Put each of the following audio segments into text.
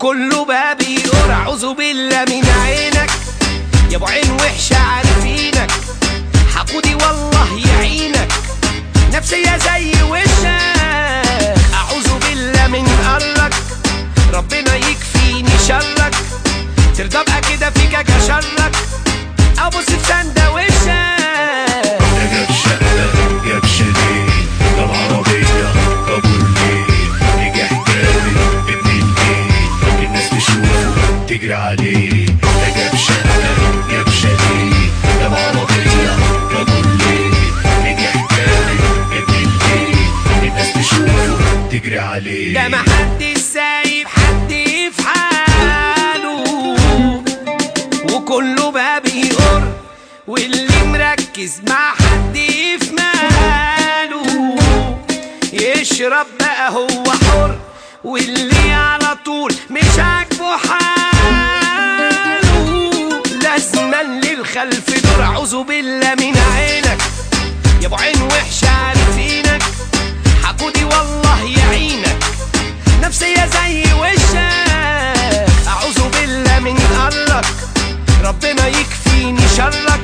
كله بقى بيقول اعوذ بالله من عينك يا ابو عين وحشه عارفينك، حقودي والله يعينك، نفسيه زي وشك. اعوذ بالله من قلك، ربنا يكفيني شرك، ترضى ابقى كده فيك اجاشرك، ابص في سندوتشك. ده جاب شقه جاب شاليه جاب عربيه كابورليه، نجح جامد ابن البيت الناس تشوفه تجري عليه. ده جاب شقه جاب شاليه جاب عربيه كابورليه، نجح جامد ابن البيت الناس تشوفه تجري عليه. ده محدش سايب حد في حاله، وكله بقى بيقر، واللي مركز مع حد في ماله يشرب بقى هو حر، واللي على طول مش عاجبه حاله لازما للخلف دور. اعوذ بالله من عينك يا ابو عين وحشه عارفينك، حقودي والله يعينك، نفسيه زي وشك. اعوذ بالله من قلك، ربنا يكفيني شرك،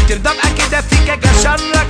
ترضى ابقى كده فيك اجاشرك،